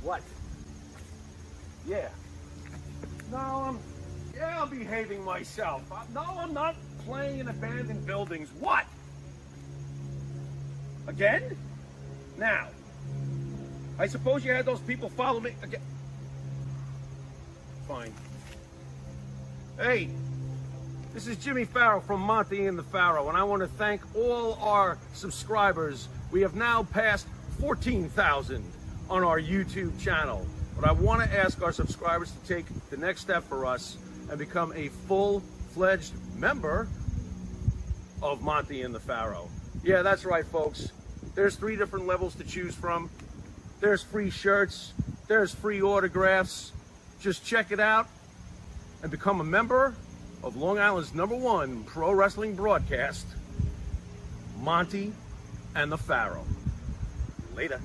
What? Yeah. No, I'm behaving myself. No, I'm not playing in abandoned buildings. What? Again? Now, I suppose you had those people follow me again. Fine. Hey, this is Jimmy Farrow from Monty and the Pharaoh, and I want to thank all our subscribers. We have now passed 14,000 on our YouTube channel. But I want to ask our subscribers to take the next step for us and become a full-fledged member of Monty and the Pharaoh. Yeah, that's right, folks. There's 3 different levels to choose from. There's free shirts. There's free autographs. Just check it out and become a member of Long Island's #1 pro wrestling broadcast, Monty and the Pharaoh. Later.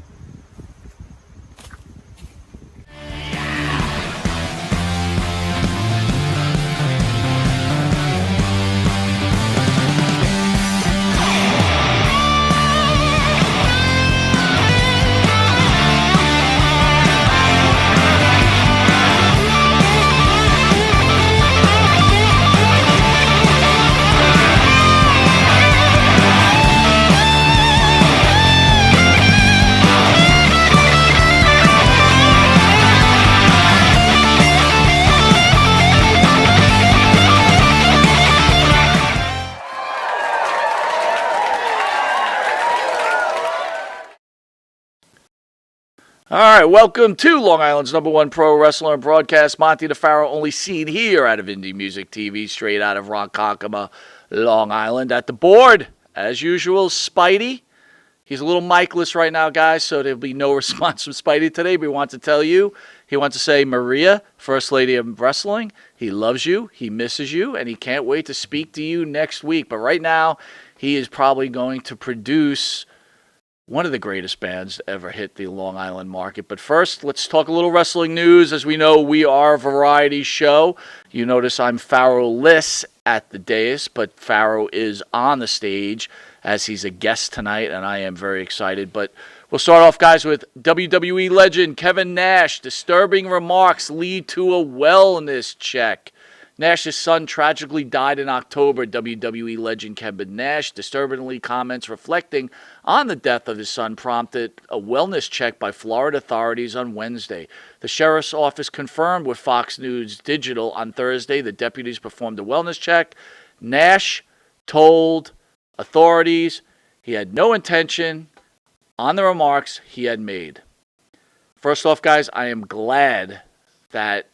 All right, welcome to Long Island's #1 pro wrestler and broadcast, Monty the Pharaoh, only seen here out of Indie Music TV, straight out of Ronkonkoma, Long Island. At the board, as usual, Spidey. He's a little micless right now, guys, so there'll be no response from Spidey today, but he wants to tell you, he wants to say, Maria, First Lady of Wrestling, he loves you, he misses you, and he can't wait to speak to you next week. But right now, he is probably going to produce one of the greatest bands to ever hit the Long Island market. But first, let's talk a little wrestling news. As we know, we are a variety show. You notice I'm Pharaoh-less at the dais, but Pharaoh is on the stage as he's a guest tonight, and I am very excited. But we'll start off, guys, with WWE legend Kevin Nash. Disturbing remarks lead to a wellness check. Nash's son tragically died in October. WWE legend Kevin Nash disturbingly comments reflecting on the death of his son prompted a wellness check by Florida authorities on Wednesday. The sheriff's office confirmed with Fox News Digital on Thursday the deputies performed a wellness check. Nash told authorities he had no intention on the remarks he had made. First off, guys, I am glad that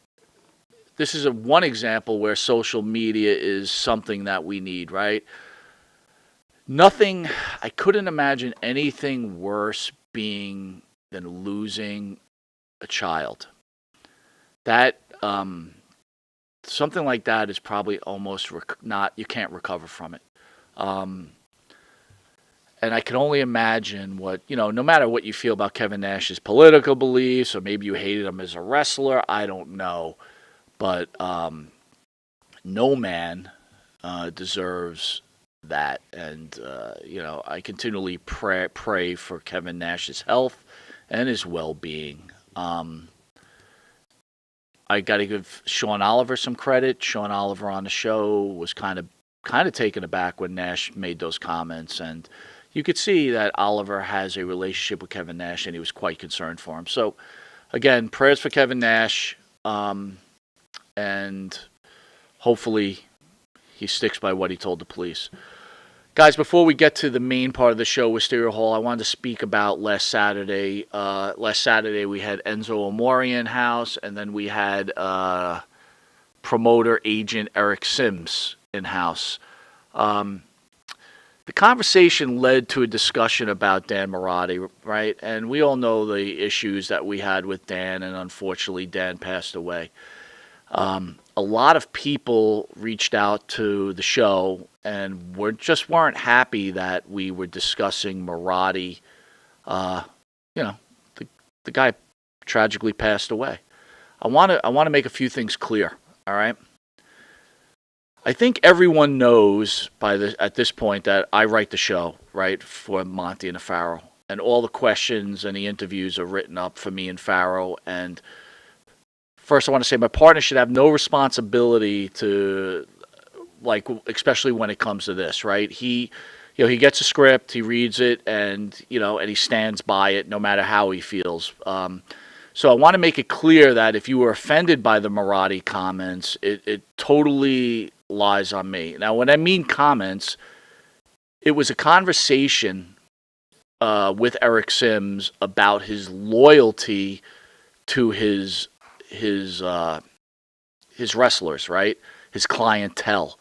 this is one example where social media is something that we need, right? I couldn't imagine anything worse than losing a child. That, something like that is probably almost you can't recover from it. And I can only imagine no matter what you feel about Kevin Nash's political beliefs, or maybe you hated him as a wrestler, I don't know. But no man deserves that. And, I continually pray for Kevin Nash's health and his well-being. I got to give Sean Oliver some credit. Sean Oliver on the show was kind of taken aback when Nash made those comments. And you could see that Oliver has a relationship with Kevin Nash, and he was quite concerned for him. So, again, prayers for Kevin Nash. And hopefully he sticks by what he told the police. Guys, before we get to the main part of the show, Wisteria Hall, I wanted to speak about last Saturday. Last Saturday we had Enzo Amore in house, and then we had promoter agent Eric Sims in house. The conversation led to a discussion about Dan Marotti, right? And we all know the issues that we had with Dan, and unfortunately Dan passed away. A lot of people reached out to the show and weren't happy that we were discussing Marotti. The guy tragically passed away. I want to make a few things clear. All right. I think everyone knows at this point that I write the show, right, for Monty and the Pharaoh. and all the questions and the interviews are written up for me and Farrow. And first, I want to say my partner should have no responsibility to, like, especially when it comes to this, right? He gets a script, he reads it, and he stands by it no matter how he feels. So I want to make it clear that if you were offended by the Marathi comments, it totally lies on me. Now, when I mean comments, it was a conversation with Eric Sims about his loyalty to his wrestlers, right? His clientele.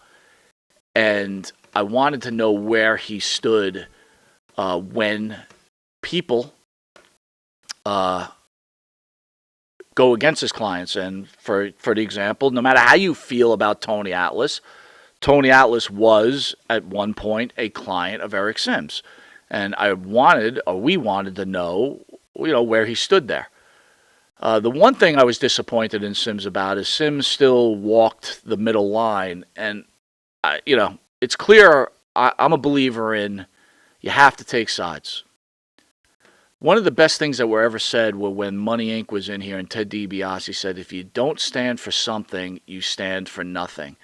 And I wanted to know where he stood when people go against his clients. And for the example, no matter how you feel about Tony Atlas was at one point a client of Eric Sims. And we wanted to know, where he stood there. The one thing I was disappointed in Sims about is Sims still walked the middle line. And, it's clear I'm a believer in you have to take sides. One of the best things that were ever said were when Money Inc. was in here and Ted DiBiase said, if you don't stand for something, you stand for nothing.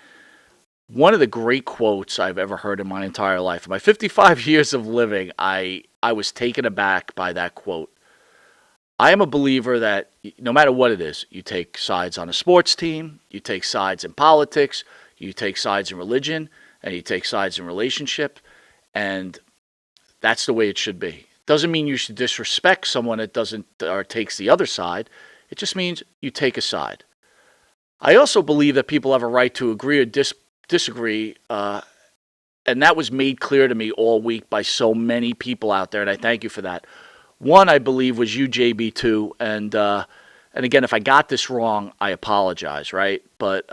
One of the great quotes I've ever heard in my entire life. In my 55 years of living, I was taken aback by that quote. I am a believer that no matter what it is, you take sides on a sports team, you take sides in politics, you take sides in religion, and you take sides in relationship, and that's the way it should be. Doesn't mean you should disrespect someone that doesn't or takes the other side. It just means you take a side. I also believe that people have a right to agree or disagree, and that was made clear to me all week by so many people out there, and I thank you for that. One, I believe, was you, JB2, and again, if I got this wrong, I apologize, right? But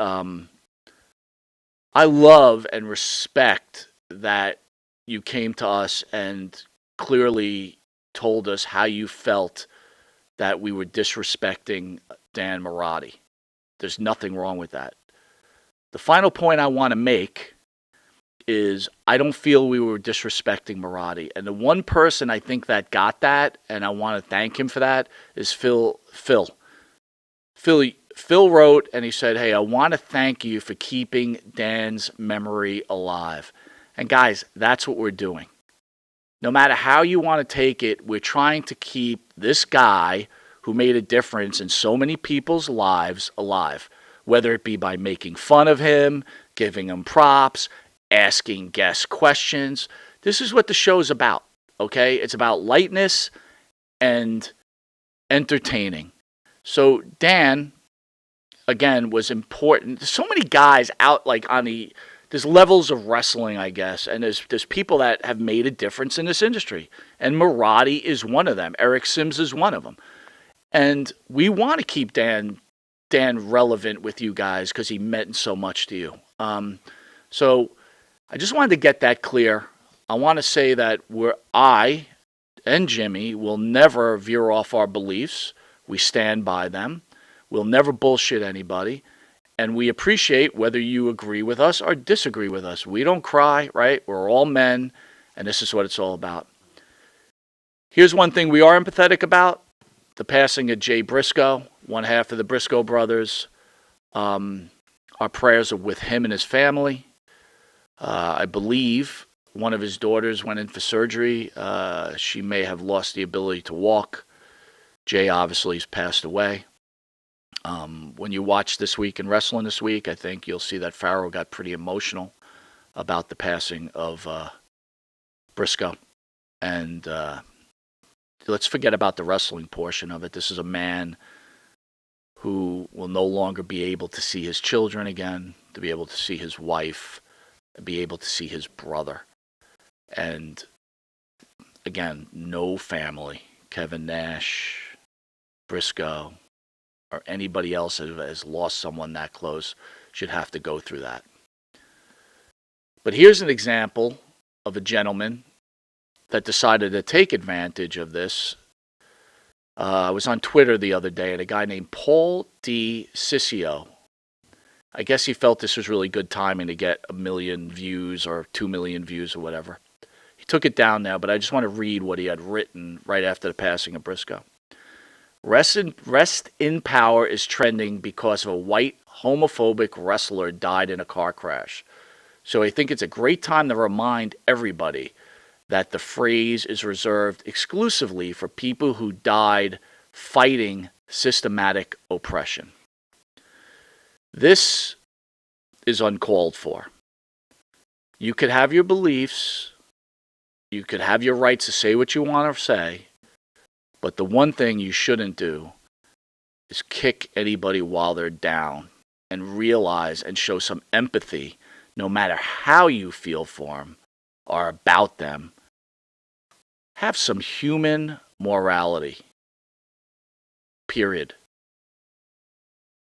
I love and respect that you came to us and clearly told us how you felt that we were disrespecting Dan Marathi. There's nothing wrong with that. The final point I want to make is I don't feel we were disrespecting Marathi. And the one person I think that got that, and I want to thank him for that, is Phil. Phil wrote and he said, hey, I want to thank you for keeping Dan's memory alive. And guys, that's what we're doing. No matter how you want to take it, we're trying to keep this guy who made a difference in so many people's lives alive, whether it be by making fun of him, giving him props, asking guest questions. This is what the show's about, okay? It's about lightness and entertaining. So Dan, again, was important. There's so many guys out like on there's levels of wrestling, I guess, and there's people that have made a difference in this industry. And Marathi is one of them. Eric Sims is one of them. And we want to keep Dan relevant with you guys because he meant so much to you. So I just wanted to get that clear. I want to say that I and Jimmy will never veer off our beliefs. We stand by them. We'll never bullshit anybody. And we appreciate whether you agree with us or disagree with us. We don't cry, right? We're all men, and this is what it's all about. Here's one thing we are empathetic about. The passing of Jay Briscoe, one half of the Briscoe brothers. Our prayers are with him and his family. I believe one of his daughters went in for surgery. She may have lost the ability to walk. Jay obviously has passed away. When you watch This Week in Wrestling this week, I think you'll see that Farrow got pretty emotional about the passing of Briscoe. And let's forget about the wrestling portion of it. This is a man who will no longer be able to see his children again, to be able to see his wife, and be able to see his brother. And again, no family. Kevin Nash, Briscoe, or anybody else who has lost someone that close should have to go through that. But here's an example of a gentleman that decided to take advantage of this. I was on Twitter the other day, and a guy named Paul D. Ciccio, I guess he felt this was really good timing to get 1 million views or 2 million views or whatever. took it down now, but I just want to read what he had written right after the passing of Briscoe. Rest in Power is trending because of a white homophobic wrestler died in a car crash. So I think it's a great time to remind everybody that the phrase is reserved exclusively for people who died fighting systematic oppression. This is uncalled for. You could have your beliefs, you could have your rights to say what you want to say, but the one thing you shouldn't do is kick anybody while they're down and realize and show some empathy, no matter how you feel for them or about them. Have some human morality. Period.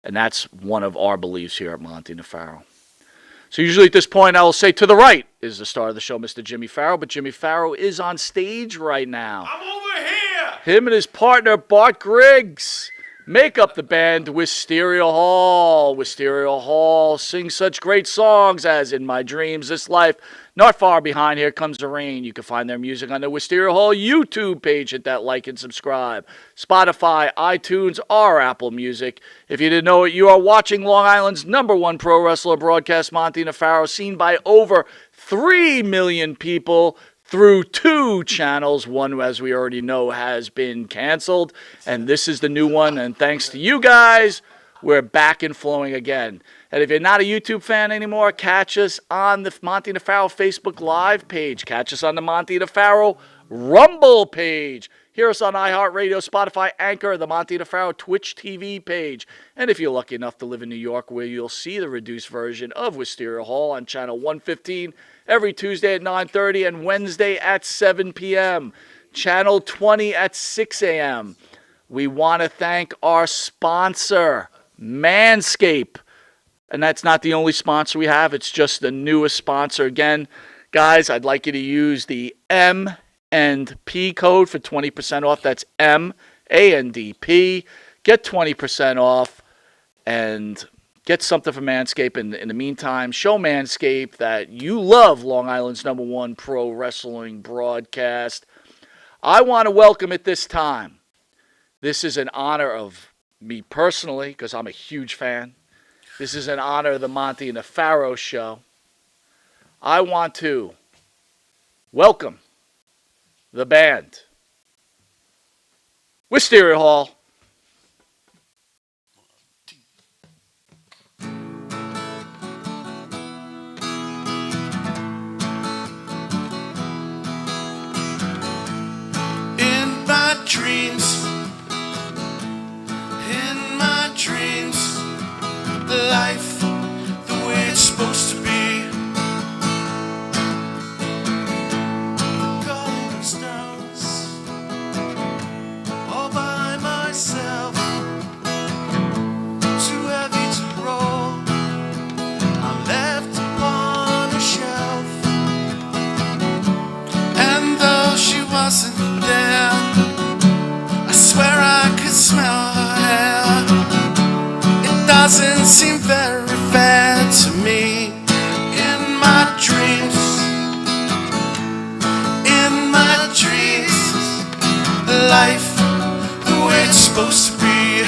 And that's one of our beliefs here at Monty and the Pharaoh. So usually at this point I will say to the right is the star of the show, Mr. Jimmy Farrow, but Jimmy Farrow is on stage right now. I'm over here! Him and his partner, Bart Griggs, make up the band Wisteria Hall. Wisteria Hall sings such great songs as In My Dreams, This Life, Not Far Behind, Here Comes the Rain. You can find their music on the Wisteria Hall YouTube page. Hit that like and subscribe. Spotify, iTunes, or Apple Music. If you didn't know it, you are watching Long Island's #1 pro wrestler broadcast, Monty and the Pharaoh, seen by over 3 million people through 2 channels. One, as we already know, has been canceled, and this is the new one, and thanks to you guys, we're back and flowing again. And if you're not a YouTube fan anymore, catch us on the Monty and the Pharaoh Facebook Live page. Catch us on the Monty and the Pharaoh Rumble page. Hear us on iHeartRadio, Spotify, Anchor, the Monty and the Pharaoh Twitch TV page. And if you're lucky enough to live in New York, where you'll see the reduced version of Wisteria Hall on channel 115 every Tuesday at 9:30 and Wednesday at 7 p.m. Channel 20 at 6 a.m. We want to thank our sponsor, Manscaped. And that's not the only sponsor we have. It's just the newest sponsor. Again, guys, I'd like you to use the M&P code for 20% off. That's MANDP. Get 20% off and get something from Manscaped. In the meantime, show Manscaped that you love Long Island's #1 pro wrestling broadcast. I want to welcome at this time. This is an honor of me personally, because I'm a huge fan. This is an honor of the Monty and the Pharaoh show. I want to welcome the band, Wisteria Hall. In my dreams, life the way it's supposed to be. Calling stones all by myself, too heavy to roll. I'm left upon a shelf, and though she wasn't there, I swear I could smell her hair. Doesn't seem very fair to me. In my dreams, life the way it's supposed to be.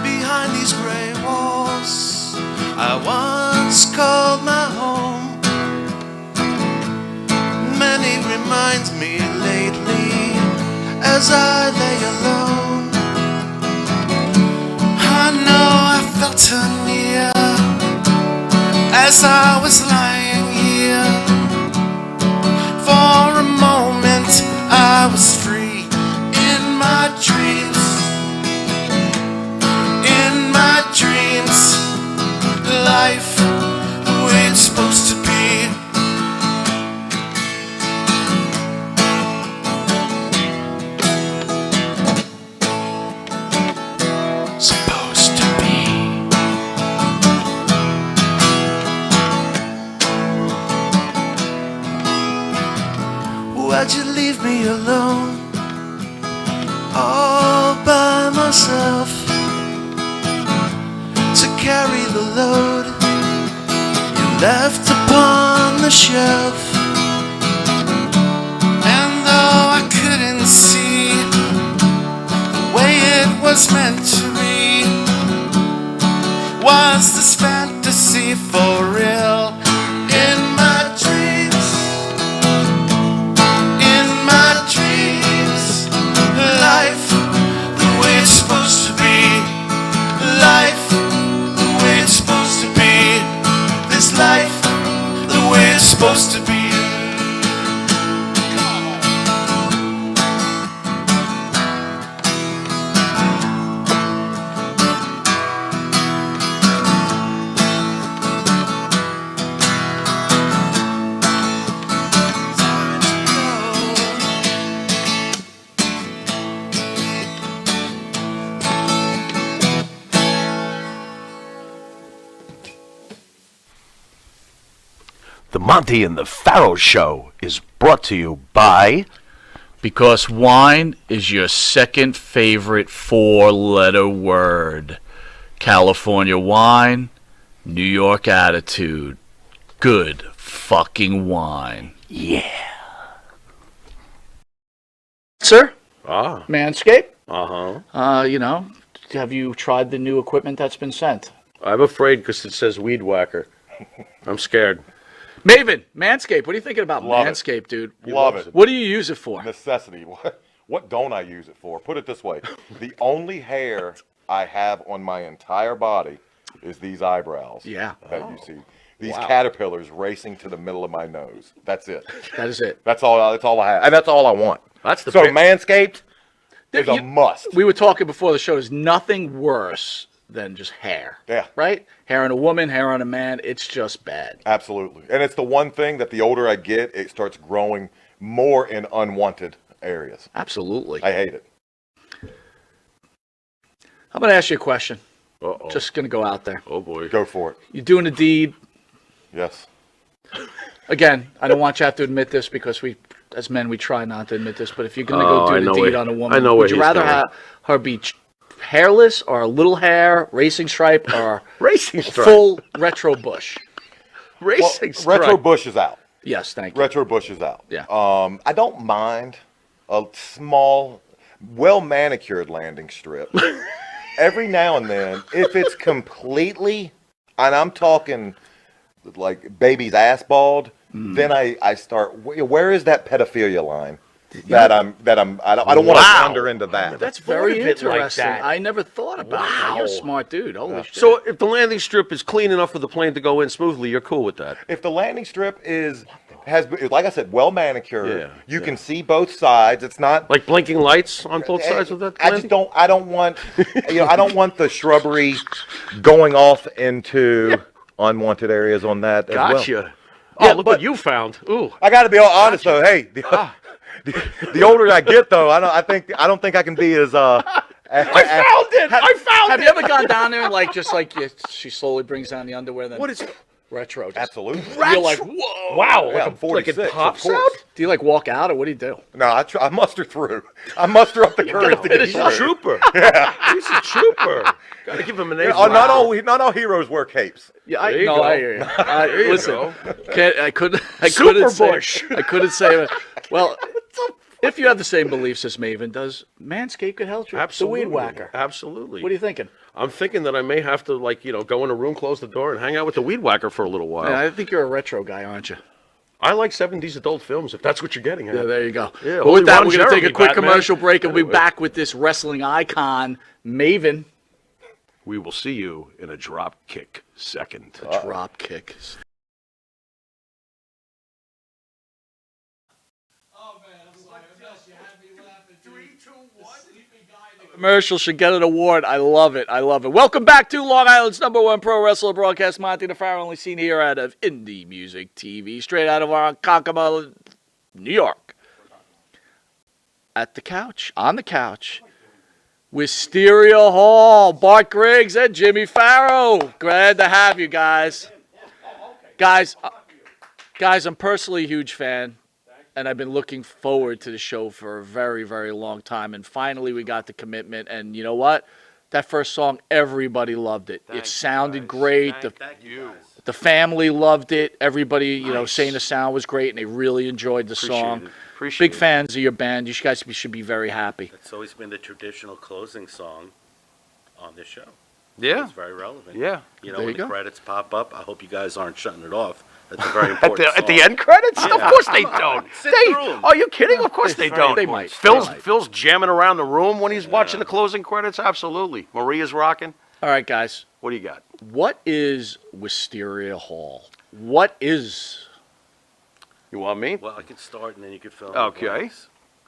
Behind these gray walls I once called my home. Many remind me lately as I lay alone. I know I felt her near as I was lying here. For a moment I was free. In my dreams, life the way it's supposed to be. Why'd you leave me alone, all by myself, to carry the load you left upon the the shelf. And though I couldn't see the way it was meant to be, was this fantasy for real? In my dreams, life the way it's supposed to be, life the way it's supposed to be, this life the way it's supposed to be. The Monty and the Pharaoh Show is brought to you by... Because wine is your second favorite four-letter word. California wine, New York attitude. Good fucking wine. Yeah. Sir? Ah. Manscaped? Uh-huh. Have you tried the new equipment that's been sent? I'm afraid because it says Weed Whacker. I'm scared. Maven, Manscaped, what are you thinking about Love it. Manscaped, dude? Love it. What do you use it for? Necessity. What don't I use it for? Put it this way. The only hair I have on my entire body is these eyebrows. Yeah. That you see. These caterpillars racing to the middle of my nose. That's it. That is it. That's all I have. And that's all I want. That's the So big- Manscaped is a must. We were talking before the show. There's nothing worse than just hair. Yeah. Right? Hair on a woman, hair on a man. It's just bad. Absolutely. And it's the one thing that the older I get, it starts growing more in unwanted areas. Absolutely. I hate it. I'm going to ask you a question. Uh-oh. Just going to go out there. Oh, boy. Go for it. You're doing a deed. Yes. Again, I don't want you to have to admit this because we, as men, we try not to admit this. But if you're going to go I do know the deed where- on a woman, I know where would you he's rather going. have her be hairless or a little hair, racing stripe, or Racing stripe. full retro bush? Well, Racing stripe. Retro Bush is out. Yes, thank you. Retro Bush is out. Yeah. I don't mind a small, well manicured landing strip. Every now and then, if it's completely, and I'm talking like baby's ass bald, then I start. Where is that pedophilia line? I don't want to Wow. wander into that. That's thought very of it like interesting. that. I never thought about that. You're a smart dude. Holy shit. So if the landing strip is clean enough for the plane to go in smoothly, you're cool with that? If the landing strip has, like I said, well manicured, Yeah, you can see both sides. It's not Like blinking lights on both sides of that I landing? just don't. I don't want. I don't want the shrubbery going off into unwanted areas on that as well. Gotcha. Yeah, Oh, look but- what you found. Ooh. I got to be all honest though. Hey, the older I get though, I don't think I can be as I found it! I found Have it! you ever gone down there and she slowly brings down the underwear? Then What is retro? Just, Absolutely. You're like, whoa! Wow, Yeah, like, I'm like 46, it of pops course. out? Do you like walk out or what do you do? No, I muster through. I muster up the courage to get He's a through. trooper. He's a trooper. Gotta give him an A. Not all heroes wear capes. Yeah, There you I go. hear you. Listen, I couldn't Super say. Bush. I couldn't say. Well, if you have the same beliefs as Maven does, Manscaped could help you. Absolutely. The weed whacker. Absolutely. What are you thinking? I'm thinking that I may have to, go in a room, close the door, and hang out with the weed whacker for a little while. Yeah, I think you're a retro guy, aren't you? I like 70s adult films, if that's what you're getting at. Yeah, there you go. Yeah, but only with that, Ron we're going to take a Jeremy, quick Batman. commercial break and we'll be Anyway. back with this wrestling icon, Maven. We will see you in a drop kick second. Drop kick. Commercial should get an award. I love it. I love it. Welcome back to Long Island's #1 pro wrestler broadcast. Monty the Pharaoh, only seen here out of Indie Music TV, straight out of Ronkonkoma, New York. At the couch, on the couch, Wisteria Hall, Bart Griggs and Jimmy Farrow. Glad to have you guys. Guys, I'm personally a huge fan. And I've been looking forward to the show for a very, very long time. And finally, we got the commitment. And you know what? That first song, everybody loved it. It sounded great. The The family loved it. Everybody, you know, Nice. saying the sound was great, and they really enjoyed the song. Appreciate Big it. fans of your band. You guys should be very happy. It's always been the traditional closing song on this show. Yeah. It's very relevant. Yeah. You know, There when you the go. credits pop up, I hope you guys aren't shutting it off. That's a very At important the, at the song. end credits? Of Yeah, course they come on. don't. Sit They, through 'em. are you kidding? Of course they very don't. They might. Phil's They might. Phil's jamming around the room when he's watching the closing credits. Absolutely. Maria's rocking. All right, guys. What do you got? What is Wisteria Hall? What is? You want me? Well, I can start and then you can fill in the Okay. blanks.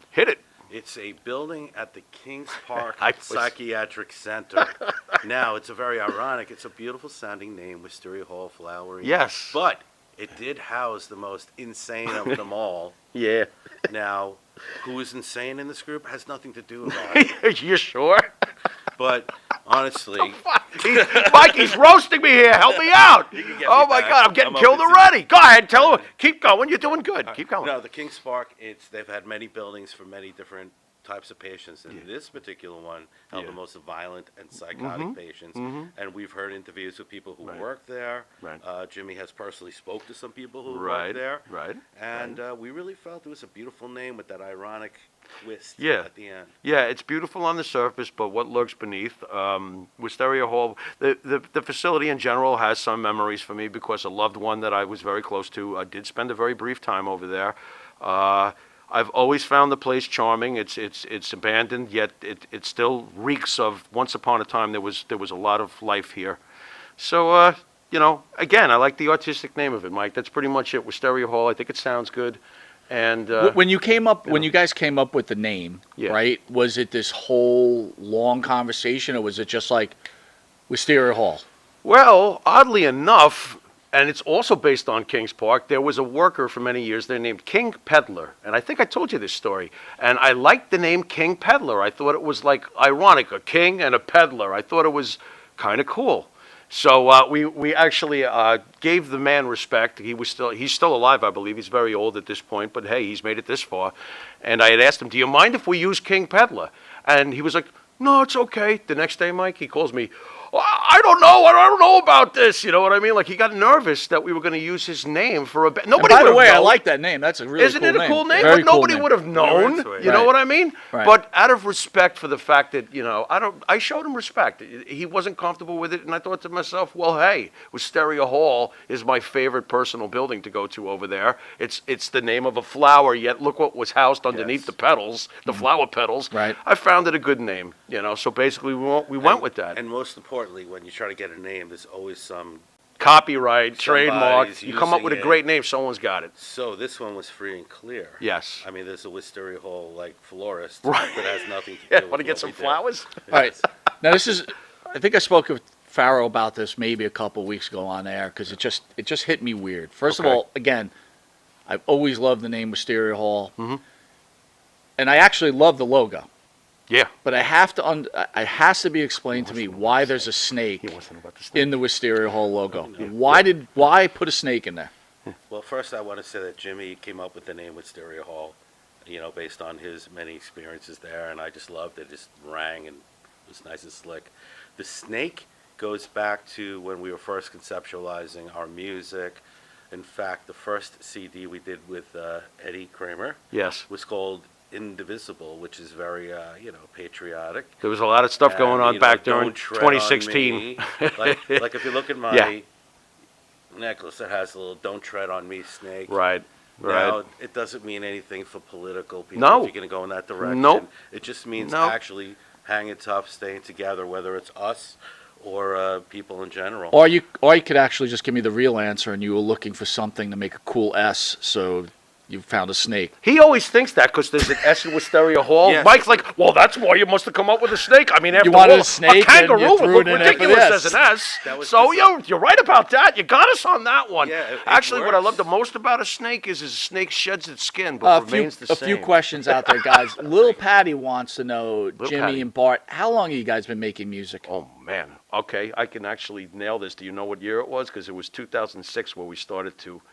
Hit it. It's a building at the Kings Park I was- Psychiatric Center. Now, it's a very ironic. It's a beautiful sounding name, Wisteria Hall, flowery. Yes. But it did house the most insane of them all. Yeah. Now, who is insane in this group has nothing to do with it. You sure? But honestly, Mikey's roasting me here. Help me out. You can get Oh me my back. God, I'm getting I'm killed open to already. Go ahead, tell him. Keep going. You're doing good. Keep going. no, the Kings Park. They've had many buildings for many different types of patients, and this particular one held the most violent and psychotic patients. And we've heard interviews with people who work there. Right. Jimmy has personally spoke to some people who Right, work there. right, And we really felt it was a beautiful name with that ironic twist Yeah. at the end. Yeah, it's beautiful on the surface, but what lurks beneath? Wisteria Hall, the facility in general has some memories for me because a loved one that I was very close to did spend a very brief time over there. I've always found the place charming. It's abandoned, yet it still reeks of once upon a time there was a lot of life here. So you know, again, I like the artistic name of it, Mike. That's pretty much it. Wisteria Hall. I think it sounds good. And When you came up, when you guys came up with the name, Yeah. right? Was it this whole long conversation, or was it just like Wisteria Hall? well, oddly enough, and it's also based on Kings Park, there was a worker for many years there named King Peddler. And I think I told you this story. And I liked the name King Peddler. I thought it was like ironic, a king and a peddler. I thought it was kind of cool. So we actually gave the man respect. He's still alive, I believe. He's very old at this point, but hey, he's made it this far. And I had asked him, do you mind if we use King Peddler? And he was like, no, it's okay. The next day, Mike, he calls me, I don't know about this. You know what I mean? Like he got nervous that we were going to use his name for a nobody. And by the would've way, I known. like that name. That's a really Isn't cool it a cool name? Very But cool nobody name. would have known. into it. You know Right. what I mean? Right. But out of respect for the fact that, you know, I showed him respect. He wasn't comfortable with it, and I thought to myself, well, hey, Wisteria Hall is my favorite personal building to go to over there. It's the name of a flower, yet look what was housed underneath Yes. the petals, the flower petals. Right. I found it a good name, you know, so basically we went with that. And most importantly, when you try to get a name, there's always some. Copyright, trademark. Somebody's You come up with a using great it. name, someone's got it. So this one was free and clear. Yes. I mean, there's a Wisteria Hall like florist Right. that has nothing to do Yeah, with want to get what some we do. flowers? All right. Now this is, I think I spoke with Farrow about this maybe a couple weeks ago on air because it just hit me weird. First Okay. of all, again, I've always loved the name Wisteria Hall, Mhm. and I actually love the logo. Yeah. But it has to be explained to me why there's a snake He wants to know about the snake. in the Wisteria Hall logo. Why put a snake in there? Well, first I want to say that Jimmy came up with the name Wisteria Hall, you know, based on his many experiences there, and I just loved it. It just rang and it was nice and slick. The snake goes back to when we were first conceptualizing our music. In fact, the first CD we did with Eddie Kramer Yes. was called Indivisible, which is very, you know, patriotic. There was a lot of stuff going And, on you know, back during "Don't tread on 2016. me." like if you look at my Yeah. necklace, it has a little "Don't tread on me" snake. Right. Now, Right. it doesn't mean anything for political people. No. If you're going to go in that direction. Nope. It just means Nope. actually hanging tough, staying together, whether it's us or people in general. Or you could actually just give me the real answer, and you were looking for something to make a cool S, so you found a snake. He always thinks that because there's an S in Wisteria Hall. Yes. Mike's like, well, that's why you must have come up with a snake. I mean, after wanted all, a snake and kangaroo you would threw look it in there for ridiculous this. as an S. That was So just- you're right about that. You got us on that one. Yeah, it Actually, what I love works. the most about a snake is a snake sheds its skin but A few, remains the same. few questions out there, guys. Little Patty wants to know, Jimmy Patty. and Bart, how long have you guys been making music? Oh, man. Okay, I can actually nail this. Do you know what year it was? Because it was 2006 where we started to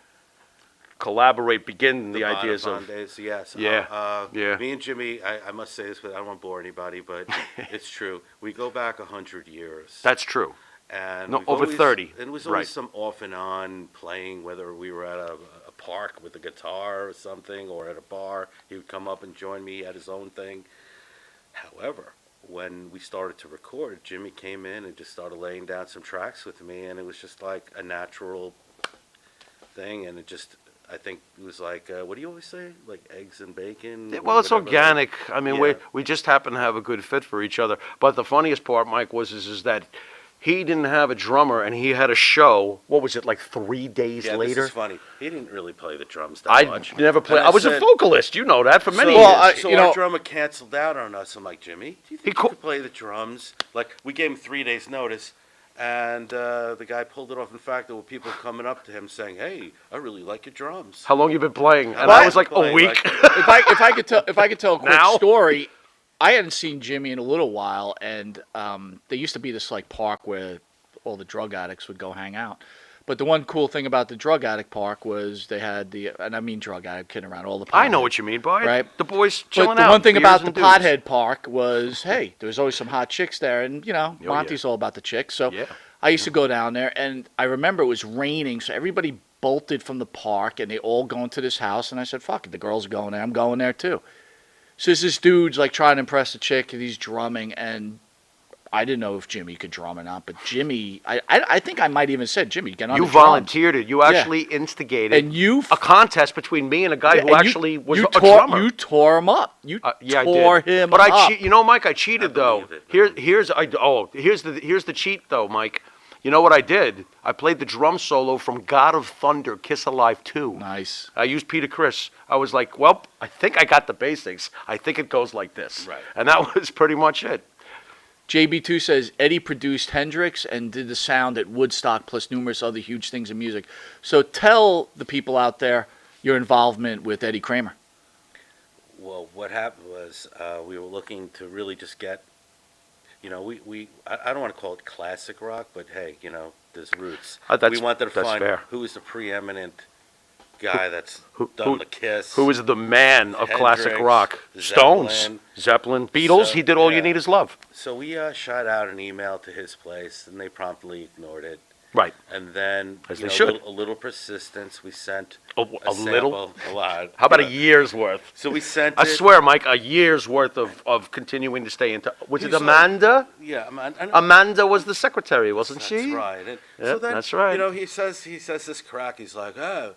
collaborate, begin the ideas Bonafide of... days, yes. Yeah, yeah. Me and Jimmy, I must say this, but I don't want to bore anybody, but it's true. We go back 100 years. That's true. And No, we've over always- 30. And it was always Right. some off and on playing, whether we were at a park with a guitar or something, or at a bar. He would come up and join me at his own thing. However, when we started to record, Jimmy came in and just started laying down some tracks with me, and it was just like a natural thing, and it just, I think it was like, what do you always say? Like eggs and bacon? Yeah, or well, it's whatever. organic. I mean, Yeah. we just happen to have a good fit for each other. But the funniest part, Mike, is that he didn't have a drummer, and he had a show. What was it, like 3 days Yeah, later? this is funny. He didn't really play the drums that I much. never played. And I was a said- vocalist. You know that for many so, years. So you our know- drummer canceled out on us. I'm like, Jimmy, do you think you could play the drums? Like, we gave him 3 days' notice, and the guy pulled it off. In fact, there were people coming up to him saying, "Hey, I really like your drums." How long you been playing? And Well, I was like, a playing, week. like- If I could tell a quick Now? story, I hadn't seen Jimmy in a little while, and there used to be this like park where all the drug addicts would go hang out. But the one cool thing about the drug addict park was they had and I mean drug addict, kidding around, all the I know potheads. what you mean, boy. Right. The boys But chilling the out. one thing beers about the and dudes. pothead park was, hey, there was always some hot chicks there, and Oh, Monty's all about the chicks. So Yeah. I used to go down there, and I remember it was raining, so everybody bolted from the park, and they all going to this house, and I said, fuck it, the girls are going there, I'm going there too. So this dude's like trying to impress a chick, and he's drumming, and I didn't know if Jimmy could drum or not, but Jimmy, I think I might even said, Jimmy, get on You the drums. volunteered it. You actually instigated And you a contest between me and a guy Yeah, who and actually was you a tore, drummer. You tore him up. You Yeah, tore I did. him but up. I cheat. You know, Mike, I cheated though. believe it. Here's the cheat though, Mike. You know what I did? I played the drum solo from God of Thunder, Kiss Alive 2. Nice. I used Peter Criss. I was like, well, I think I got the basics. I think it goes like this. Right. And that was pretty much it. JB2 says Eddie produced Hendrix and did the sound at Woodstock plus numerous other huge things in music. So tell the people out there your involvement with Eddie Kramer. Well, what happened was we were looking to really just get, I don't want to call it classic rock, but hey, there's roots. We wanted to that's find fair. who is the preeminent guy that's who- done the Kiss. Who is the man of classic Hendrix, rock? Stones, Zeppelin. Zeppelin, Beatles. So, He did All You yeah. Need Is Love. So we shot out an email to his place, and they promptly ignored it. Right. And then, As you they know, should. A little persistence. We sent A sample, little? a lot. How about Yeah. a year's worth? So we sent I it. swear, Mike, a year's worth of continuing to stay in touch. Was it He's like- Amanda? Yeah, Amanda was the secretary, wasn't That's she? right. And Yep, so then, that's right. He says this crack. He's like, oh,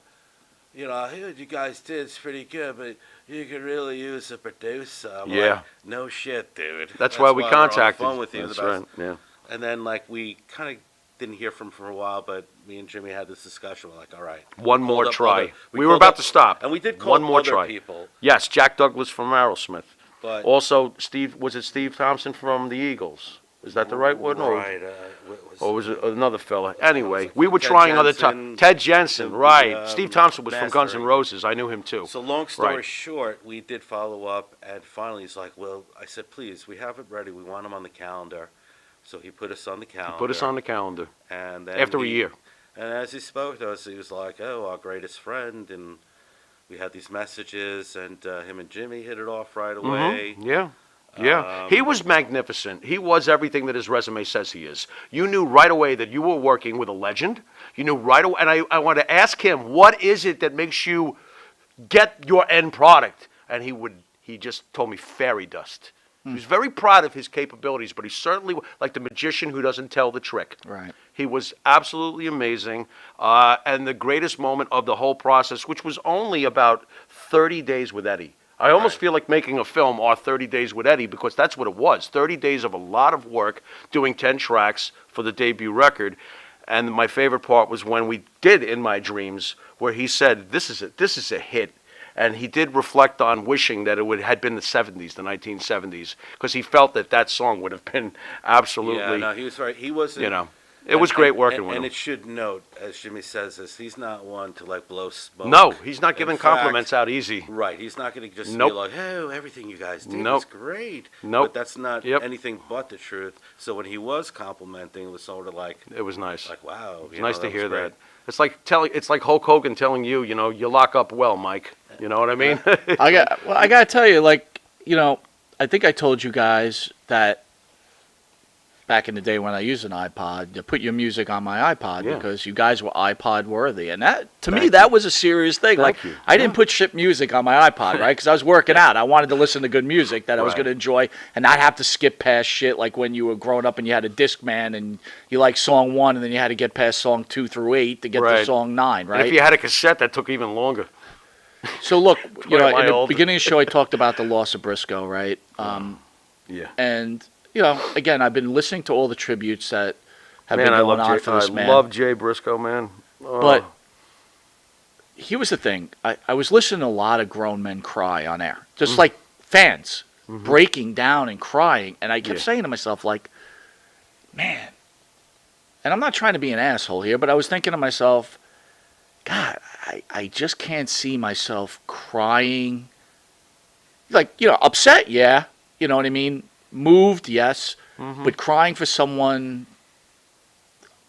I heard you guys did. It's pretty good, but you could really use a producer. I'm Yeah. like, no shit, dude. That's why we we're on the contacted. phone with you. That's the best. right. Yeah. And then we kind of didn't hear from him for a while, but me and Jimmy had this discussion. We're like, all right, One We more called up try. other- We were called about up- to stop. and we did call One more other try. people, Yes, Jack Douglas from Aerosmith. but Also, Steve Thompson from the Eagles? Is that the right one? right? Or was it another fella? Anyway, like we were Ted trying other Jensen, times. Ted Jensen, the, right. Steve Thompson was from Guns N' mastering. Roses. I knew him too. So long story Right. short, we did follow up, and finally he's like, well, I said, please, we have it ready. We want him on the calendar. So he put us on the calendar. Put us on the calendar. And then After a year. And as he spoke to us, he was like, oh, our greatest friend. And we had these messages, and him and Jimmy hit it off right away. Yeah. Yeah. He was magnificent. He was everything that his resume says he is. You knew right away that you were working with a legend. You knew right away. And I want to ask him, what is it that makes you get your end product? And he just told me fairy dust. He was very proud of his capabilities, but he certainly, like the magician who doesn't tell the trick. Right. He was absolutely amazing. And the greatest moment of the whole process, which was only about 30 days with Eddie. I almost feel like making a film or 30 Days with Eddie, because that's what it was. 30 days of a lot of work doing 10 tracks for the debut record. And my favorite part was when we did In My Dreams, where he said, this is a hit. And he did reflect on wishing that had been the 70s, the 1970s, because he felt that song would have been absolutely, Yeah, no, he was right. He wasn't. It was great working with and him. it should note, as Jimmy says this, he's not one to blow smoke. No, he's not In giving fact, compliments out easy. Right, he's not going to just Nope. be like, "Oh, everything you guys did Nope. was great." Nope. But that's not Yep. anything but the truth. So when he was complimenting, it was sort of like, It was nice. "Wow, It's nice to was hear great." that. It's like Hulk Hogan telling you, you lock up well, Mike. You know what I mean? I got to tell you, I think I told you guys that back in the day when I used an iPod, to put your music on my iPod Yeah. because you guys were iPod worthy. And that, to me, that was a serious thing. Thank you. I didn't put shit music on my iPod, right? Because I was working out. I wanted to listen to good music that I was Right. going to enjoy and not have to skip past shit like when you were growing up and you had a Discman and you liked song 1 and then you had to get past song 2 through 8 to get to Right. song 9, right? And if you had a cassette, that took even longer. So look, you know, my in the old- beginning of the show, I talked about the loss of Briscoe, right? Yeah. And you know, again, I've been listening to all the tributes that have Man, been I going love on Jay. for this I man. love Jay Briscoe, man. Oh. But here was the thing: I was listening to a lot of grown men cry on air, just like fans breaking down and crying, and I kept Yeah. saying to myself, like, man. And I'm not trying to be an asshole here, but I was thinking to myself, God, I just can't see myself crying. Like, you know, upset, yeah. You know what I mean? Moved, yes. But crying for someone,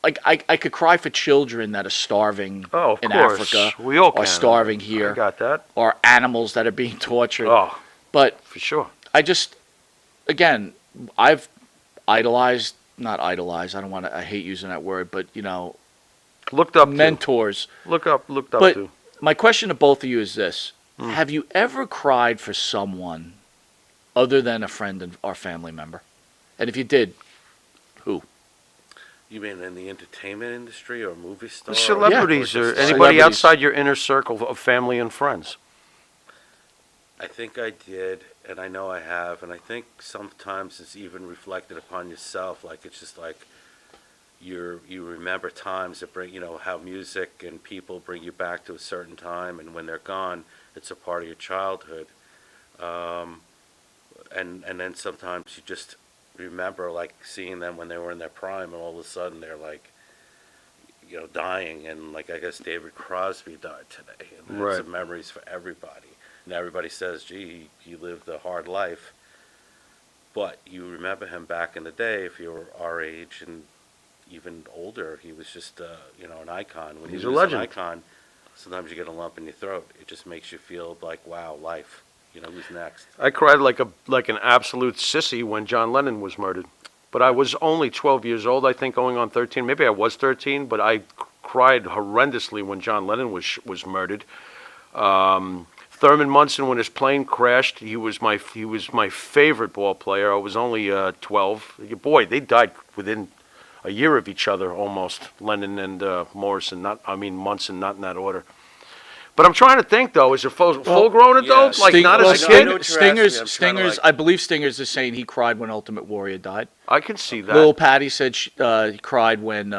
like, I could cry for children that are starving Oh, of in course. Africa. We all or can. starving I here. got that. Or animals that are being tortured. Oh, But for sure. I just, again, I've idolized, not idolized, I don't want to, I hate using that word, but, you know, Looked up mentors. to. Looked up But to. my question to both of you is this. Have you ever cried for someone other than a friend or family member? And if you did, who? You mean in the entertainment industry or movie star? Celebrities or or just anybody Celebrities. outside your inner circle of family and friends. I think I did, and I know I have, and I think sometimes it's even reflected upon yourself. Like it's just like you remember times that bring, you know, how music and people bring you back to a certain time, and when they're gone, it's a part of your childhood. And then sometimes you just remember like seeing them when they were in their prime, and all of a sudden they're like, you know, dying, and like I guess David Crosby died today, and that's Right. some memories for everybody. And everybody says, gee, he lived a hard life. But you remember him back in the day, if you were our age and even older, he was just, you know, an icon. When He's you a lose legend. an icon, sometimes you get a lump in your throat. It just makes you feel like, wow, life. You know, who's next? I cried like an absolute sissy when John Lennon was murdered. But I was only 12 years old, I think, going on 13. Maybe I was 13, but I cried horrendously when John Lennon was murdered. Thurman Munson, when his plane crashed, he was my favorite ball player. I was only 12. Boy, they died within a year of each other almost. Lennon and Munson, not in that order. But I'm trying to think though, is it full-grown adult, yeah, like not well, as a I kid? know what you're asking me. I'm trying to, Stingers, like- I believe Stingers is saying he cried when Ultimate Warrior died. I can see that. Lil Patty said he cried when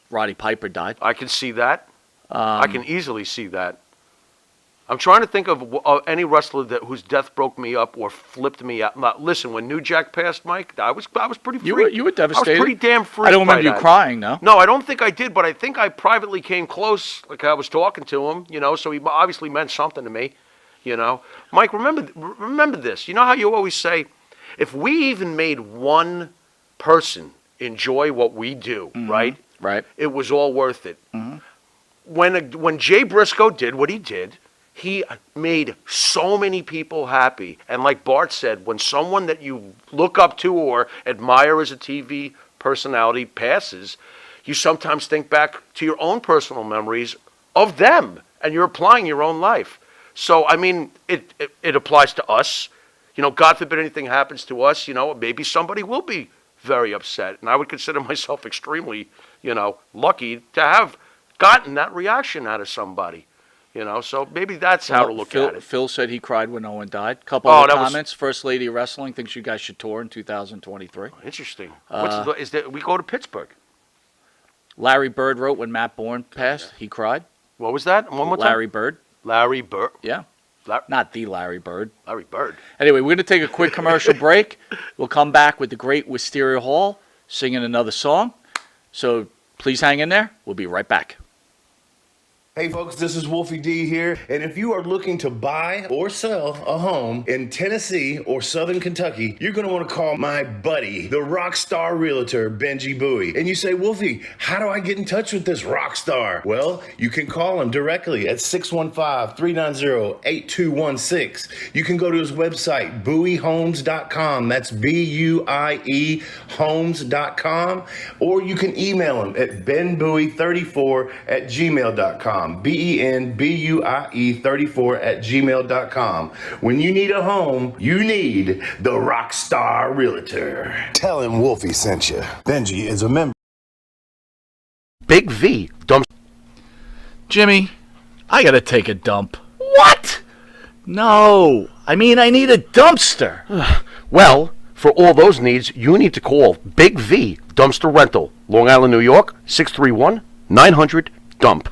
Roddy Piper died. I can see that. I can easily see that. I'm trying to think of any wrestler whose death broke me up or flipped me out. Now, listen, when New Jack passed, Mike, I was pretty freaked. You were devastated. I was pretty damn freaked. I don't remember by you that. crying, no. No, I don't think I did, but I think I privately came close. Like I was talking to him, you know, so he obviously meant something to me, you know. Mike, remember this. You know how you always say, if we even made one person enjoy what we do, right? Right. It was all worth it. When Jay Briscoe did what he did, he made so many people happy. And like Bart said, when someone that you look up to or admire as a TV personality passes, you sometimes think back to your own personal memories of them, and you're applying your own life. So, I mean, it applies to us. You know, God forbid anything happens to us, you know, maybe somebody will be very upset. And I would consider myself extremely, you know, lucky to have gotten that reaction out of somebody. You know, so maybe that's how to look at it. Phil said he cried when Owen died. Couple Oh, of that was- comments. First Lady of Wrestling thinks you guys should tour in 2023. Interesting. We go to Pittsburgh. Larry Bird wrote when Matt Bourne passed, he cried. What was that? One more time. Larry Bird. Larry Bird. Yeah. La- Not the Larry Bird. Larry Bird. Anyway, we're going to take a quick commercial break. We'll come back with the great Wisteria Hall singing another song. So please hang in there. We'll be right back. Hey folks, this is Wolfie D here, and if you are looking to buy or sell a home in Tennessee or Southern Kentucky, you're going to want to call my buddy, the rock star realtor, Benji Bowie. And you say, Wolfie, how do I get in touch with this rock star? Well, you can call him directly at 615-390-8216. You can go to his website, bowiehomes.com. That's B-U-I-E homes.com. Or you can email him at benbuie34@gmail.com. benbuie34@gmail.com. When you need a home, you need the Rockstar Realtor. Tell him Wolfie sent you. Benji is a member. Big V, dump. Jimmy, I gotta take a dump. What? No, I mean I need a dumpster. Well, for all those needs, you need to call Big V Dumpster Rental, Long Island, New York, 631-900-DUMP.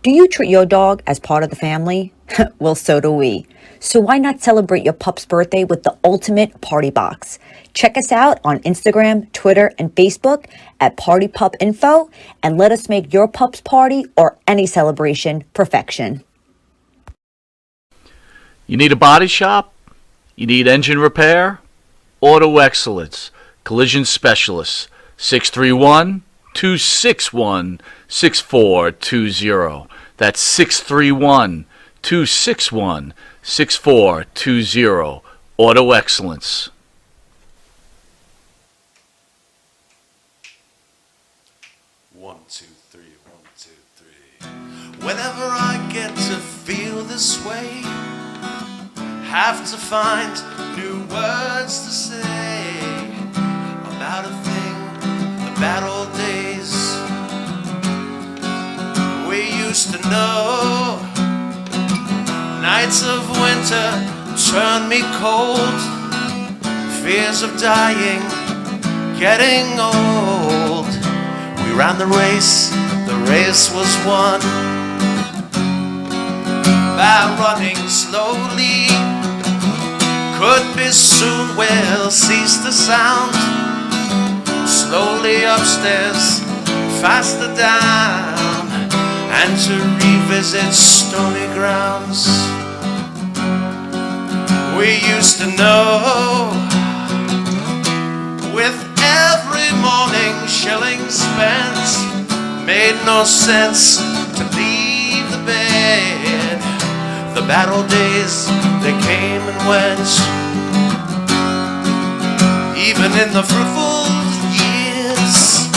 Do you treat your dog as part of the family? Well, so do we. So why not celebrate your pup's birthday with the ultimate party box? Check us out on Instagram, Twitter, and Facebook at Party Pup Info, and let us make your pup's party or any celebration perfection. You need a body shop? You need engine repair? Auto Excellence, Collision Specialists, 631-261-6420. That's 631-261-6420. Auto Excellence. One, two, three, 1, 2, 3. Whenever I get to feel this way, have to find new words to say about a thing, the bad old days we used to know. Nights of winter turn me cold, fears of dying, getting old. We ran the race was won by running slowly. Could be soon we'll cease the sound. Slowly upstairs, faster down, and to revisit stony grounds we used to know. With every morning shilling spent, made no sense to leave the bed. The bad old days, they came and went, even in the fruitful years.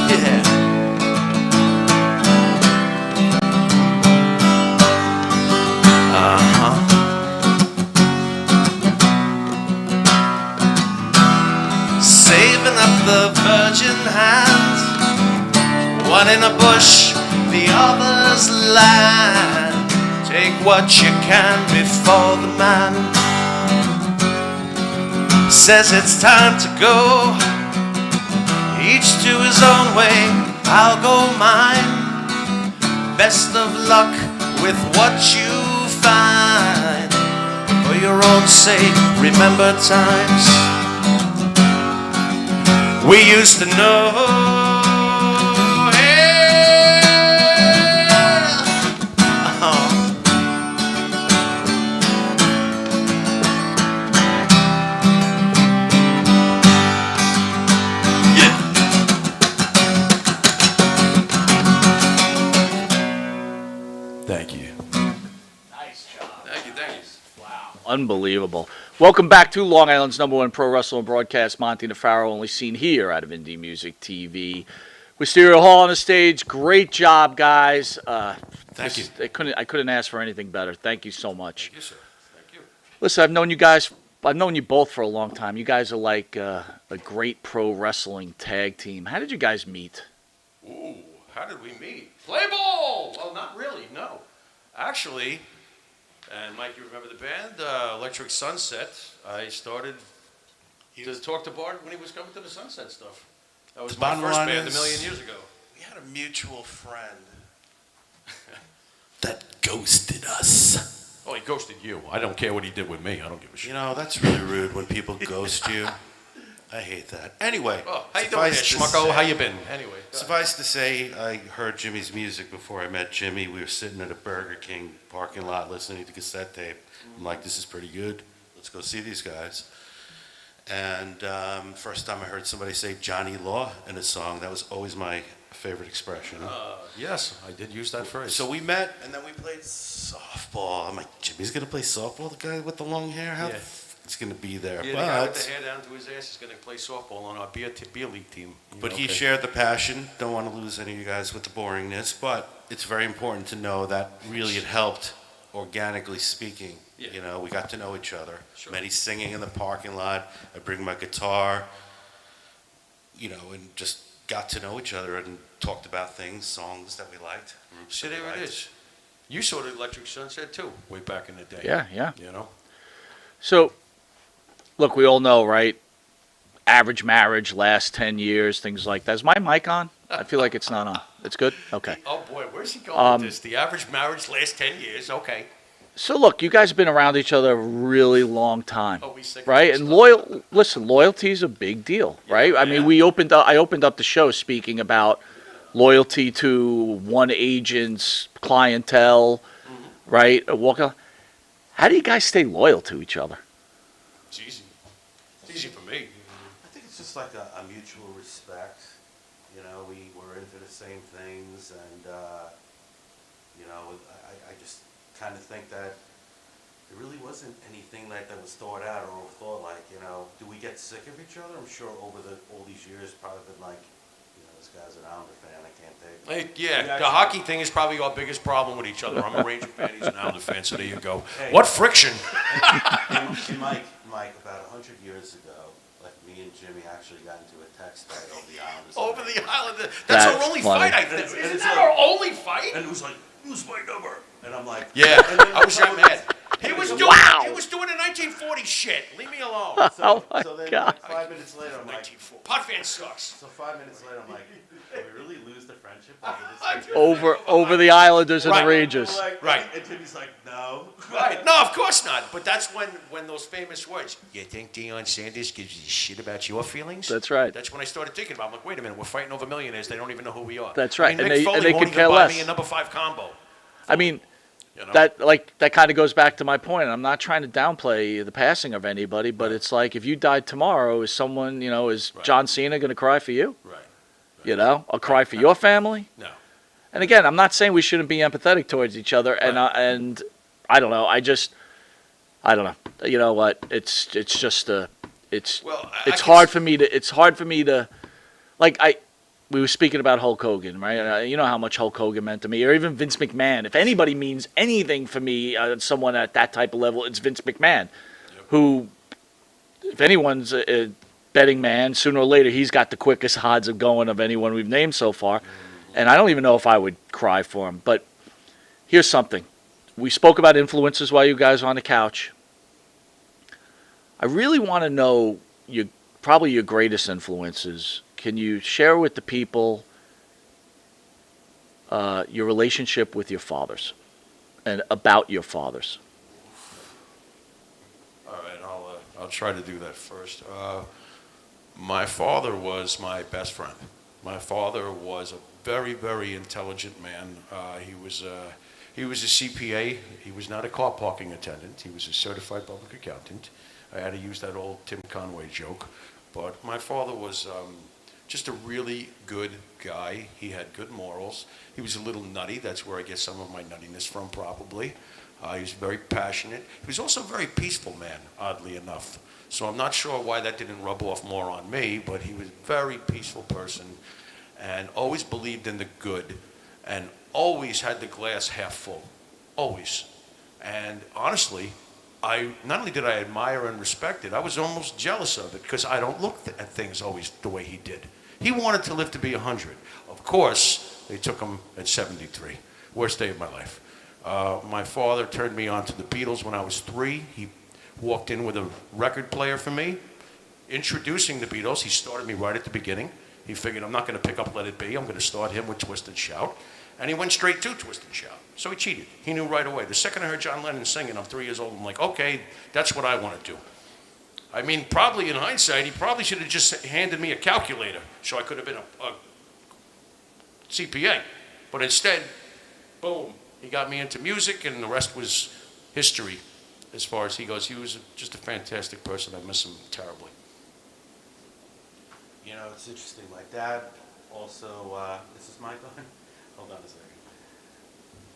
Yeah. Saving up the virgin hand, one in a bush, the other's land. Take what you can before the man says it's time to go. Each to his own way, I'll go mine. Best of luck with what you find. For your own sake, remember times we used to know. Thank you. Nice job. Thank you. Unbelievable. Welcome back to Long Island's #1 pro wrestling broadcast. Monty DeFaro, only seen here out of Indie Music TV. Wisteria Hall on the stage. Great job, guys. Thank you. I couldn't ask for anything better. Thank you so much. Thank you, sir. Thank you. Listen, I've known you both for a long time. You guys are like a great pro wrestling tag team. How did you guys meet? Ooh, how did we meet? Play ball! Well, not really, no. Actually, and Mike, you remember the band, Electric Sunset. I started to talk to Bart when he was coming to the Sunset stuff. That was my first band a million years ago. We had a mutual friend that ghosted us. Oh, he ghosted you. I don't care what he did with me. I don't give a shit. You know, that's really rude when people ghost you. I hate that. Anyway, Oh, how you doing there, schmucko? How you been? Anyway. Suffice to say, I heard Jimmy's music before I met Jimmy. We were sitting at a Burger King parking lot listening to cassette tape. I'm like, this is pretty good. Let's go see these guys. And first time I heard somebody say Johnny Law in a song, that was always my favorite expression. Yes, I did use that phrase. So we met, and then we played softball. I'm like, Jimmy's going to play softball, the guy with the long hair? How the f it's going to be there? Yeah, the guy with the hair down to his ass is going to play softball on our beer league team. But he shared the passion. Don't want to lose any of you guys with the boringness, but it's very important to know that really it helped, organically speaking. Yeah. You know, we got to know each other. Sure. Many singing in the parking lot. I bring my guitar, you know, and just got to know each other and talked about things, songs that we liked. See, there it is. You saw the Electric Sunset too, way back in the day. Yeah, yeah. You know? So, look, we all know, right? Average marriage, last 10 years, things like that. Is my mic on? I feel like it's not on. It's good? Okay. Oh, boy, where's he going with this? The average marriage lasts 10 years. Okay. So, look, you guys have been around each other a really long time, Oh, we sick of right? this And stuff. loyalty is a big deal, right? I mean, I opened up the show speaking about loyalty to one agent's clientele, right? How do you guys stay loyal to each other? It's easy. It's easy for me. I think it's just like a mutual respect. You know, we were into the same things, and, you know, I just kind of think that there really wasn't anything like that was thought out or overthought. Like, you know, do we get sick of each other? I'm sure over all these years, probably been like, you know, this guy's an Islander fan. I can't take. Yeah, the hockey thing is probably our biggest problem with each other. I'm a Ranger fan, he's an Islander fan, so there you go. What friction? And Mike, about 100 years ago, like me and Jimmy actually got into a text fight over the Islanders. Over the Islander. That's our only funny. fight, I think. Isn't that our only fight? And it was like, who's my number? And I'm like, Yeah, and then I was that mad. He was doing Wow. he was doing the 1940 shit. Leave me alone. Oh, my so then God. like 5 minutes later, I'm like, 1940. Pot fan sucks. so 5 minutes later, I'm like, did we really lose the friendship over this? Over the Islanders and Right. the Rangers. Like, Right. And Jimmy's like, no. Right. No, of course not. But that's when those famous words, you think Deion Sanders gives you shit about your feelings? That's right. That's when I started thinking about it. I'm like, wait a minute, we're fighting over millionaires. They don't even know who we are. That's right. I mean, And Mick Foley they won't could even care buy less. me a number 5 combo. I mean, You know? that kind of goes back to my point. I'm not trying to downplay the passing of anybody, but it's like if you died tomorrow, is someone, is Right. John Cena going to cry for you? Right. I'll cry for your family. No. And again, I'm not saying we shouldn't be empathetic towards each other, and I don't know. I don't know. You know what? It's just it's Well, it's hard for me to like we were speaking about Hulk Hogan, right? You know how much Hulk Hogan meant to me, or even Vince McMahon. If anybody means anything for me, someone at that type of level, it's Vince McMahon, who, if anyone's a betting man, sooner or later he's got the quickest odds of going of anyone we've named so far. And I don't even know if I would cry for him. But here's something. We spoke about influences while you guys were on the couch. I really want to know probably your greatest influences. Can you share with the people your relationship with your fathers and about your fathers? All right, I'll try to do that first. My father was my best friend. My father was a very, very intelligent man. He was a CPA. He was not a car parking attendant. He was a certified public accountant. I had to use that old Tim Conway joke. But my father was just a really good guy. He had good morals. He was a little nutty. That's where I get some of my nuttiness from, probably. He was very passionate. He was also a very peaceful man, oddly enough. So I'm not sure why that didn't rub off more on me, but he was a very peaceful person and always believed in the good and always had the glass half full. Always. And honestly, not only did I admire and respect it, I was almost jealous of it because I don't look at things always the way he did. He wanted to live to be 100. Of course, they took him at 73. Worst day of my life. My father turned me on to the Beatles when I was 3. He walked in with a record player for me, introducing the Beatles. He started me right at the beginning. He figured I'm not going to pick up Let It Be. I'm going to start him with Twist and Shout. And he went straight to Twist and Shout. So he cheated. He knew right away. The second I heard John Lennon singing, I'm 3 years old, I'm like, okay, that's what I want to do. I mean, probably in hindsight, he probably should have just handed me a calculator so I could have been a CPA. But instead, boom, he got me into music, and the rest was history as far as he goes. He was just a fantastic person. I miss him terribly. You know, it's interesting. My dad also, this is my button? Hold on a second.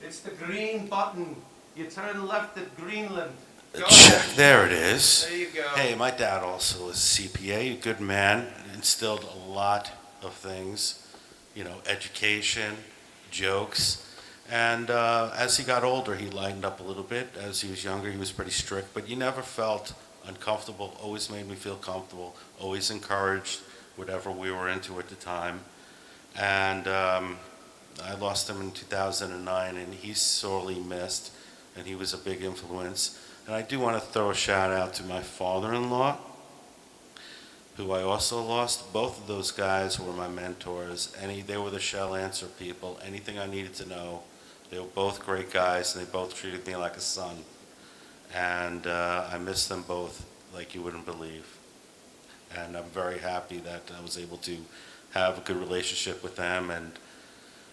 It's the green button. You turn left at Greenland. Go. Check. There it is. There you go. Hey, my dad also was a CPA, a good man, instilled a lot of things, you know, education, jokes. And as he got older, he lightened up a little bit. As he was younger, he was pretty strict, but you never felt uncomfortable, always made me feel comfortable, always encouraged whatever we were into at the time. And I lost him in 2009, and he's sorely missed, and he was a big influence. And I do want to throw a shout out to my father-in-law, who I also lost. Both of those guys were my mentors. They were the shell answer people. Anything I needed to know, they were both great guys, and they both treated me like a son. And I miss them both like you wouldn't believe. And I'm very happy that I was able to have a good relationship with them. And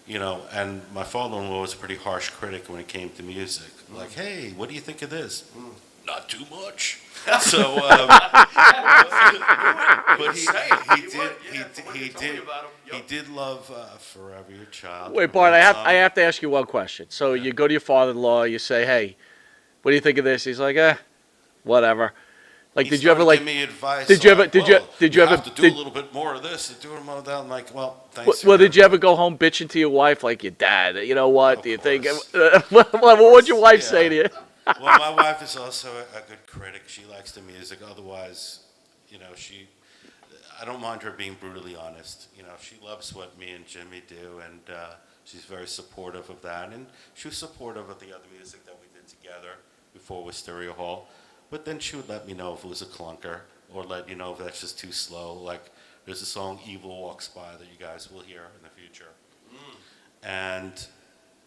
you know, and my father-in-law was a pretty harsh critic when it came to music. Like, hey, what do you think of this? Not too much. So, but he did love Forever Your Child. Wait, Bart, I have to ask you one question. So you go to your father-in-law, you say, hey, what do you think of this? He's like, whatever. Like, did you ever like? Give me advice? Did you ever? Like, Did you ever? have to do a little bit more of this, and do more of that? I'm like, well, thanks. Well, did you ever go home bitching to your wife like your dad? You know what? Do you think? What'd your wife say to you? Well, my wife is also a good critic. She likes the music. Otherwise, you know, I don't mind her being brutally honest. You know, she loves what me and Jimmy do, and she's very supportive of that. And she was supportive of the other music that we did together before Wisteria Hall. But then she would let me know if it was a clunker, or let you know if that's just too slow. Like, there's a song, Evil Walks By, that you guys will hear in the future. And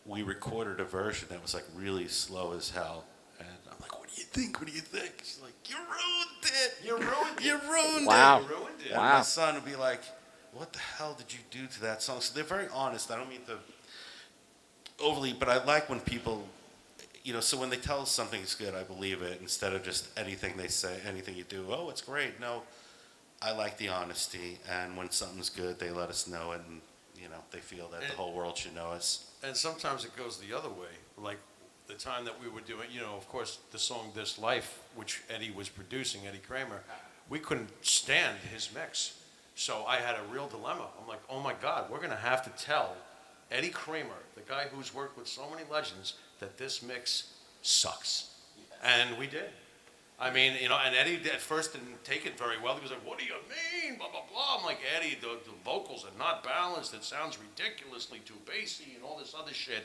we recorded a version that was like really slow as hell. And I'm like, what do you think? What do you think? She's like, you ruined it. You ruined it. You ruined Wow. it. You ruined it. Wow. And my son would be like, what the hell did you do to that song? So they're very honest. I don't mean to overly, but I like when people, you know, so when they tell us something's good, I believe it, instead of just anything they say, anything you do, oh, it's great. No, I like the honesty, and when something's good, they let us know it, and, you know, they feel that the whole world should know us. And sometimes it goes the other way. Like the time that we were doing, you know, of course, the song This Life, which Eddie was producing, Eddie Kramer, we couldn't stand his mix. So I had a real dilemma. I'm like, oh my God, we're going to have to tell Eddie Kramer, the guy who's worked with so many legends, that this mix sucks. And we did. I mean, you know, and Eddie at first didn't take it very well. He was like, what do you mean? Blah, blah, blah. I'm like, Eddie, the vocals are not balanced. It sounds ridiculously too bassy and all this other shit.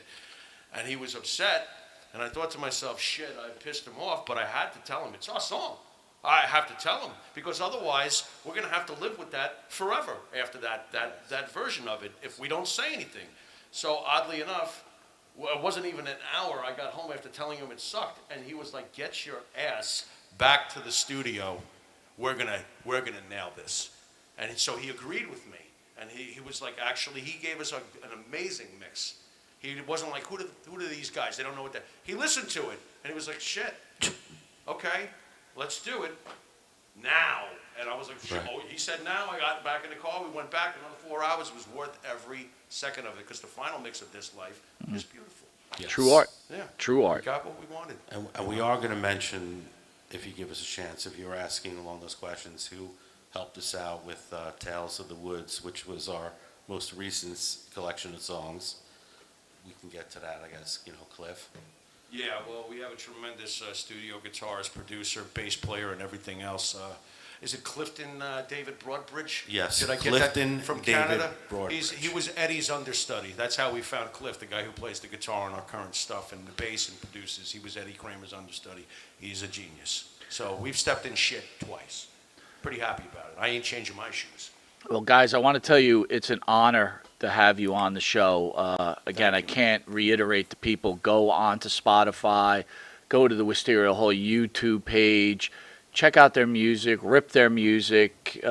And he was upset. And I thought to myself, shit, I pissed him off, but I had to tell him, it's our song. I have to tell him, because otherwise we're going to have to live with that forever after that version of it if we don't say anything. So oddly enough, it wasn't even an hour. I got home after telling him it sucked, and he was like, "Get your ass back to the studio. We're gonna nail this." And so he agreed with me, and he was like, actually, he gave us an amazing mix. He wasn't like, who do these guys? They don't know what that. He listened to it, and he was like, shit, okay, let's do it now. And I was like, right. Oh, he said now. I got back in the car. We went back another 4 hours. It was worth every second of it, because the final mix of This Life is beautiful. Yes. True art. Yeah. True art. We got what we wanted. And we are going to mention, if you give us a chance, if you're asking along those questions, who helped us out with Tales of the Woods, which was our most recent collection of songs. We can get to that, I guess, you know, Cliff. Yeah, well, we have a tremendous studio guitarist, producer, bass player, and everything else. Is it Clifton David Broadbridge? Yes, Did I get Clifton that from David Canada? Broadbridge. He was Eddie's understudy. That's how we found Cliff, the guy who plays the guitar on our current stuff and the bass and produces. He was Eddie Kramer's understudy. He's a genius. So we've stepped in shit twice. Pretty happy about it. I ain't changing my shoes. Well, guys, I want to tell you it's an honor to have you on the show. Again, I can't reiterate to people, go on to Spotify, go to the Wisteria Hall YouTube page, check out their music, rip their music.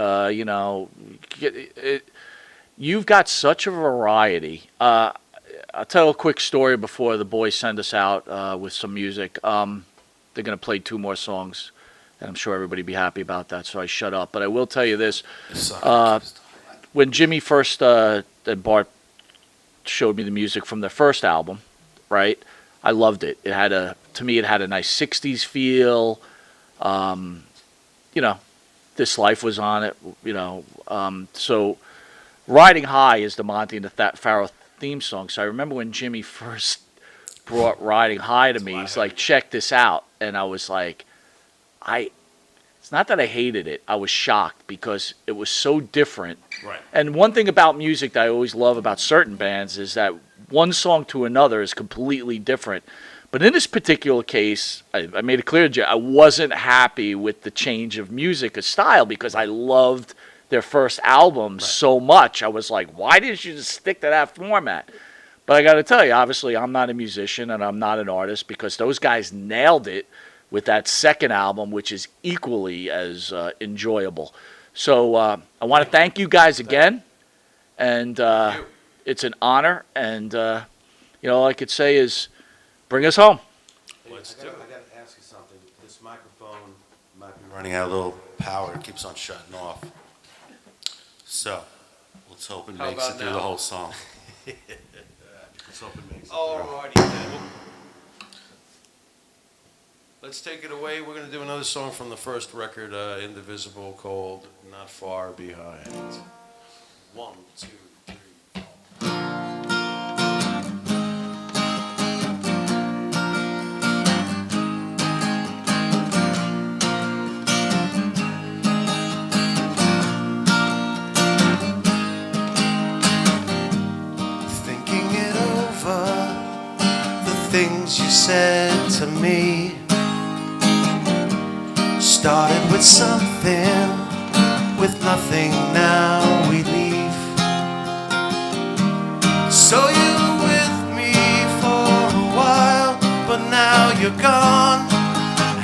You've got such a variety. I'll tell a quick story before the boys send us out with some music. They're going to play 2 more songs, and I'm sure everybody will be happy about that, so I shut up. But I will tell you this. When Jimmy first and Bart showed me the music from their first album, right, I loved it. To me, it had a nice 60s feel. This Life was on it, so Riding High is the Monty and the Pharaoh theme song. So I remember when Jimmy first brought Riding High to me, he's like, check this out. And I was like, it's not that I hated it. I was shocked because it was so different. Right. And one thing about music that I always love about certain bands is that one song to another is completely different. But in this particular case, I made it clear to you, I wasn't happy with the change of music or style because I loved their first album so much. I was like, why didn't you just stick to that format? But I got to tell you, obviously, I'm not a musician and I'm not an artist because those guys nailed it with that second album, which is equally as enjoyable. So I want to thank you guys again. And it's an honor. And, all I could say is bring us home. Let's do it. I got to ask you something. This microphone might be running out of a little power. It keeps on shutting off. So, let's hope it makes it through the whole song. Let's hope it makes it through. Alrighty then. Let's take it away. We're going to do another song from the first record, Indivisible, called Not Far Behind. 1, 2, 3, 4. Things you said to me started with something, with nothing, now we leave. So you were with me for a while, but now you're gone.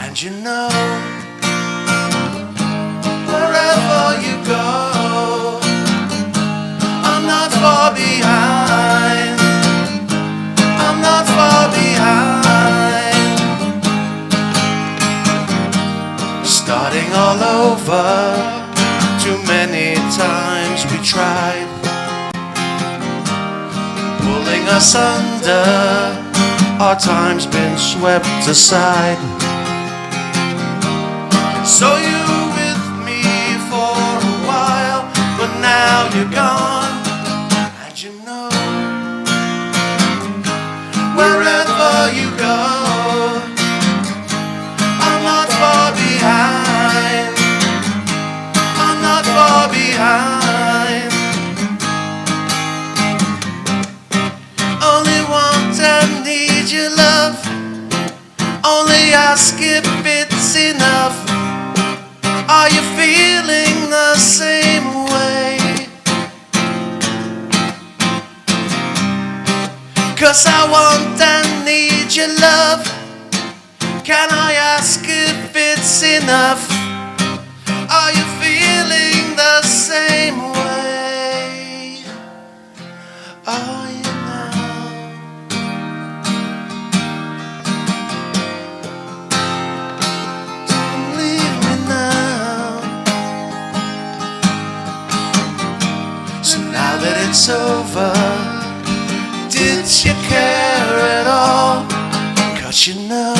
And you know, wherever you go, I'm not far behind. I'm not far behind. Starting all over, too many times we tried, pulling us under, our time's been swept aside. So you were with me for a while, but now you're gone. And you know, wherever you go, I'm not far behind. I'm not far behind. Only want and need your love. Only ask if it's enough. Are you feeling the same way? 'Cause I want and need your love. Can I ask if it's enough? Are you feeling the same way? Are you now? Don't leave me now. So now that it's over, did you care at all? 'Cause you know,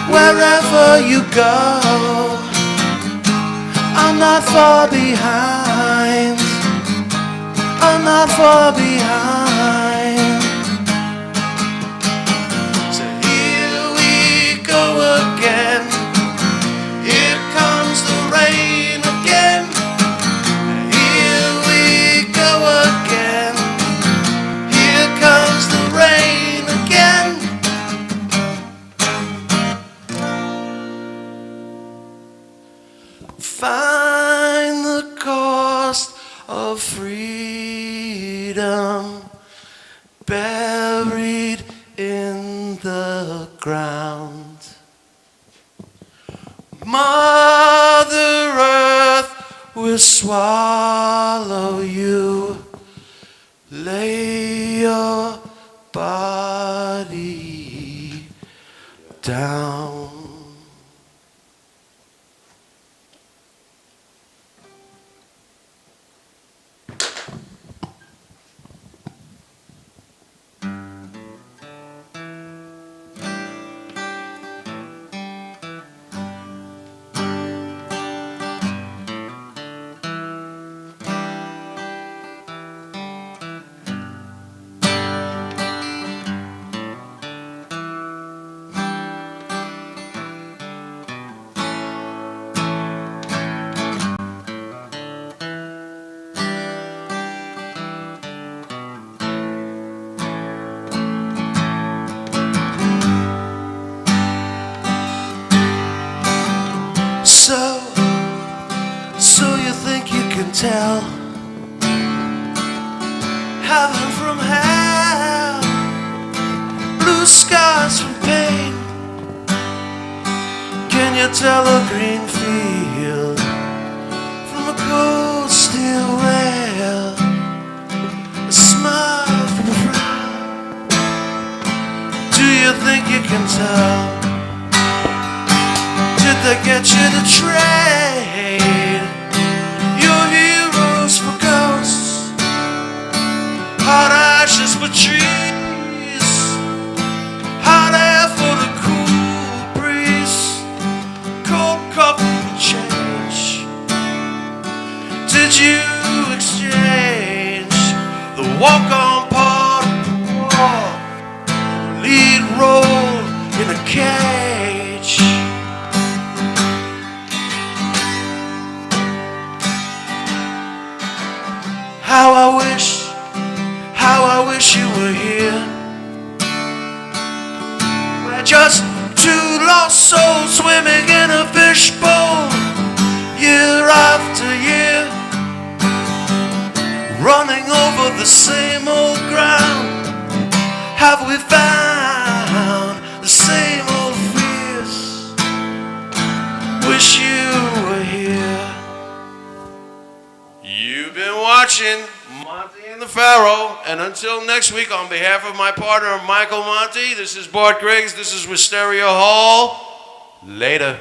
wherever you go, I'm not far behind. I'm not far behind. So here we go again. Here comes the rain again. Here we go again. Here comes the rain again. Find the cost of freedom. will swallow you. Lay your body down. So you think you can tell heaven from hell, blue skies from pain? Can you tell a green field from a cold steel rail, a smile from a frown? Do you think you can tell? Did they get you to trade your heroes for ghosts, hot ashes for trees, hot air for the cool breeze, cold coffee for change? Did you exchange the walk-on part of the war, lead role in a cage? How I wish you were here. We're just two lost souls swimming in a fishbowl, year after year, running over the same old ground. Have we found the same old fears? Wish you were here. You've been watching Monty and the Pharaoh, and until next week, on behalf of my partner Michael Monty, this is Bart Griggs, this is Wisteria Hall. Later.